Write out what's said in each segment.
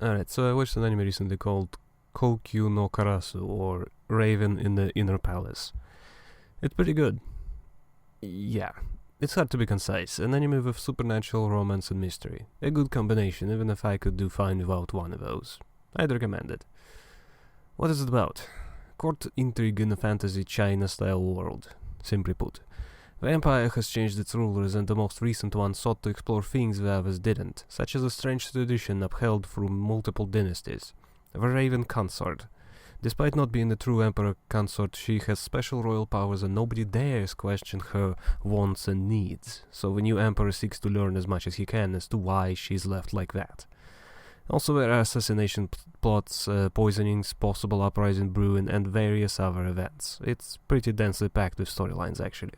Alright, so I watched an anime recently called Koukyuu no Karasu, or Raven in the Inner Palace. It's pretty good. Yeah, it's hard to be concise. An anime with supernatural romance and mystery. A good combination, even if I could do fine without one of those. I'd recommend it. What is it about? Court intrigue in a fantasy China-style world, simply put. The empire has changed its rulers, and the most recent one sought to explore things the others didn't, such as a strange tradition upheld through multiple dynasties. The Raven Consort. Despite not being the true emperor consort, she has special royal powers and nobody dares question her wants and needs, so the new emperor seeks to learn as much as he can as to why she's left like that. Also, there are assassination plots, poisonings, possible uprising brewing, and various other events. It's pretty densely packed with storylines, actually.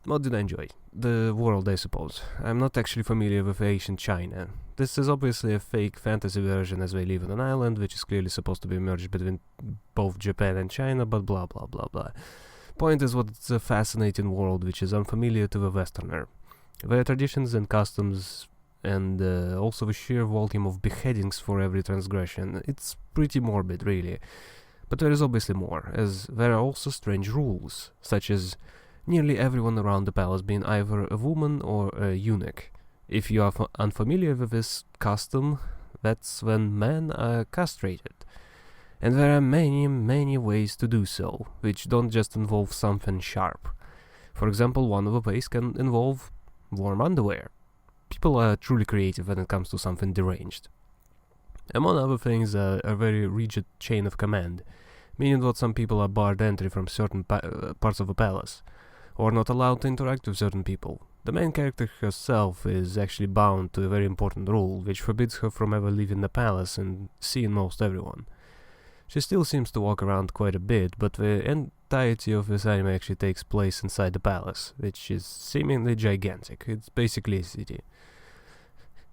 What did I enjoy? The world, I suppose. I'm not actually familiar with ancient China. This is obviously a fake fantasy version, as they live on an island, which is clearly supposed to be merged between both Japan and China, but blah blah blah blah. Point is, what's a fascinating world which is unfamiliar to the Westerner. Their traditions and customs, and also the sheer volume of beheadings for every transgression. It's pretty morbid, really. But there is obviously more, as there are also strange rules, such as nearly everyone around the palace being either a woman or a eunuch. If you are unfamiliar with this custom, that's when men are castrated. And there are many ways to do so, which don't just involve something sharp. For example, one of the ways can involve warm underwear. People are truly creative when it comes to something deranged. Among other things, a very rigid chain of command, meaning that some people are barred entry from certain parts of the palace, or not allowed to interact with certain people. The main character herself is actually bound to a very important rule, which forbids her from ever leaving the palace and seeing most everyone. She still seems to walk around quite a bit, but the entirety of this anime actually takes place inside the palace, which is seemingly gigantic. It's basically a city.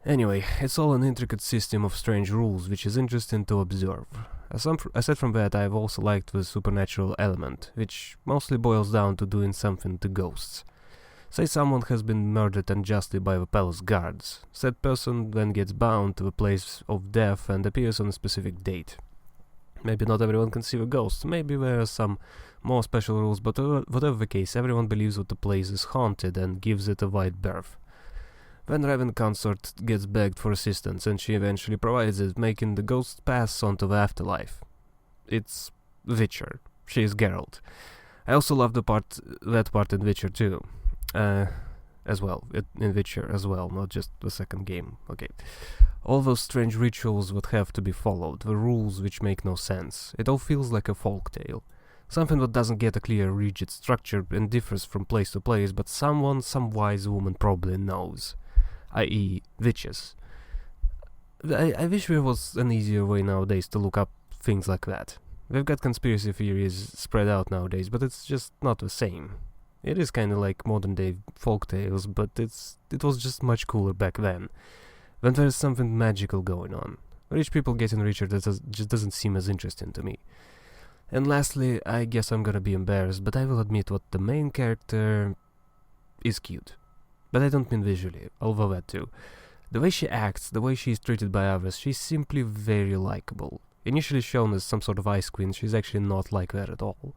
Anyway, it's all an intricate system of strange rules, which is interesting to observe. Aside from that, I've also liked the supernatural element, which mostly boils down to doing something to ghosts. Say someone has been murdered unjustly by the palace guards. Said person then gets bound to the place of death and appears on a specific date. Maybe not everyone can see the ghost, maybe there are some more special rules, but whatever the case, everyone believes that the place is haunted and gives it a wide berth. Then Raven Consort gets begged for assistance, and she eventually provides it, making the ghost pass on to the afterlife. It's Witcher. She is Geralt. I also love that part in Witcher too. In Witcher as well, not just the second game. Okay. All those strange rituals would have to be followed, the rules which make no sense. It all feels like a folk tale. Something that doesn't get a clear, rigid structure and differs from place to place, but some wise woman probably knows. I.e. witches. I wish there was an easier way nowadays to look up things like that. We've got conspiracy theories spread out nowadays, but it's just not the same. It is kinda like modern day folk tales, but it was just much cooler back then. When there's something magical going on. Rich people getting richer just doesn't seem as interesting to me. And lastly, I guess I'm gonna be embarrassed, but I will admit what the main character is cute. But I don't mean visually, although that too. The way she acts, the way she is treated by others, she's simply very likable. Initially shown as some sort of ice queen, she's actually not like that at all.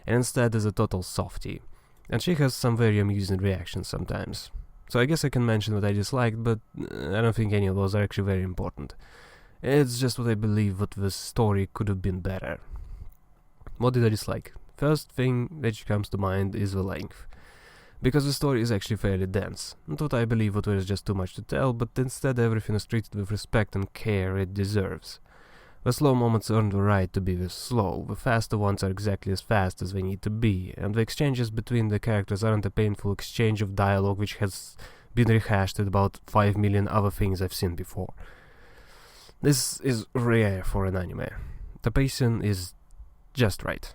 And instead is a total softie. And she has some very amusing reactions sometimes. So I guess I can mention what I disliked, but I don't think any of those are actually very important. It's just what I believe that the story could have been better. What did I dislike? First thing that comes to mind is the length. Because the story is actually fairly dense. Not that I believe that there is just too much to tell, but instead everything is treated with respect and care it deserves. The slow moments earn the right to be this slow, the faster ones are exactly as fast as they need to be, and the exchanges between the characters aren't a painful exchange of dialogue which has been rehashed at about 5 million other things I've seen before. This is rare for an anime. The pacing is just right.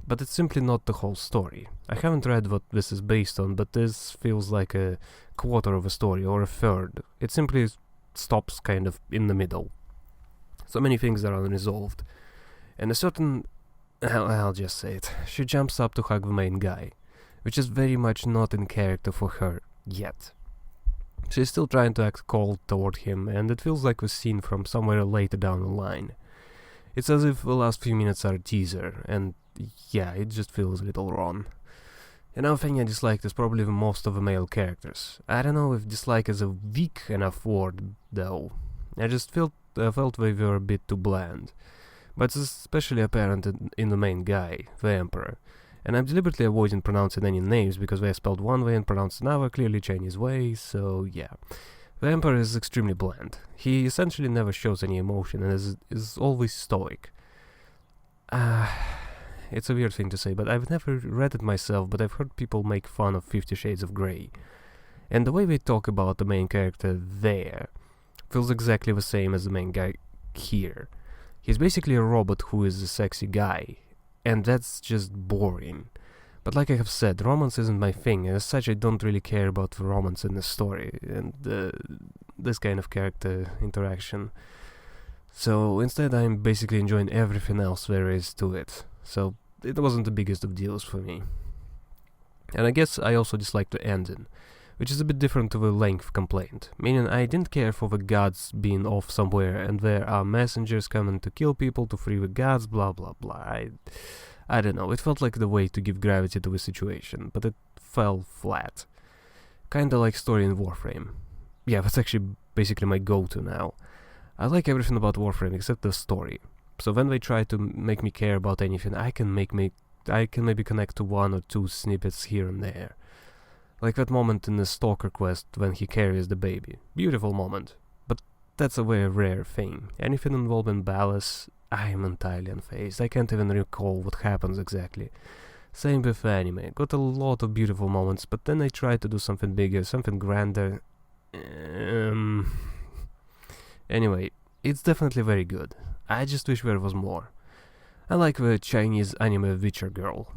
But it's simply not the whole story. I haven't read what this is based on, but this feels like a quarter of a story, or a third. It simply stops kind of in the middle. So many things are unresolved. And a certain... I'll just say it. She jumps up to hug the main guy, which is very much not in character for her, yet. She's still trying to act cold toward him, and it feels like a scene from somewhere later down the line. It's as if the last few minutes are a teaser, and yeah, it just feels a little wrong. Another thing I disliked is probably the most of the male characters. I don't know if dislike is a weak enough word, though. I just felt they were a bit too bland. But it's especially apparent in the main guy, the Emperor. And I'm deliberately avoiding pronouncing any names because they are spelled one way and pronounced another, clearly Chinese way, so yeah. The Emperor is extremely bland. He essentially never shows any emotion and is always stoic. It's a weird thing to say, but I've never read it myself, but I've heard people make fun of 50 Shades of Grey. And the way they talk about the main character there feels exactly the same as the main guy here. He's basically a robot who is a sexy guy, and that's just boring. But like I have said, romance isn't my thing, and as such I don't really care about the romance in the story, and this kind of character interaction. So instead I'm basically enjoying everything else there is to it. So it wasn't the biggest of deals for me. And I guess I also disliked the ending, which is a bit different to the length complaint, meaning I didn't care for the gods being off somewhere and there are messengers coming to kill people to free the gods, blah blah blah. I don't know, it felt like the way to give gravity to the situation, but it fell flat. Kinda like story in Warframe. Yeah, that's actually basically my go-to now. I like everything about Warframe except the story. So when they try to make me care about anything, I can maybe connect to one or two snippets here and there. Like that moment in the Stalker quest when he carries the baby. Beautiful moment. But that's a very rare thing. Anything involving Ballas, I am entirely unfazed. I can't even recall what happens exactly. Same with anime. Got a lot of beautiful moments, but then I try to do something bigger, something grander. Anyway, it's definitely very good. I just wish there was more. I like the Chinese anime Witcher girl.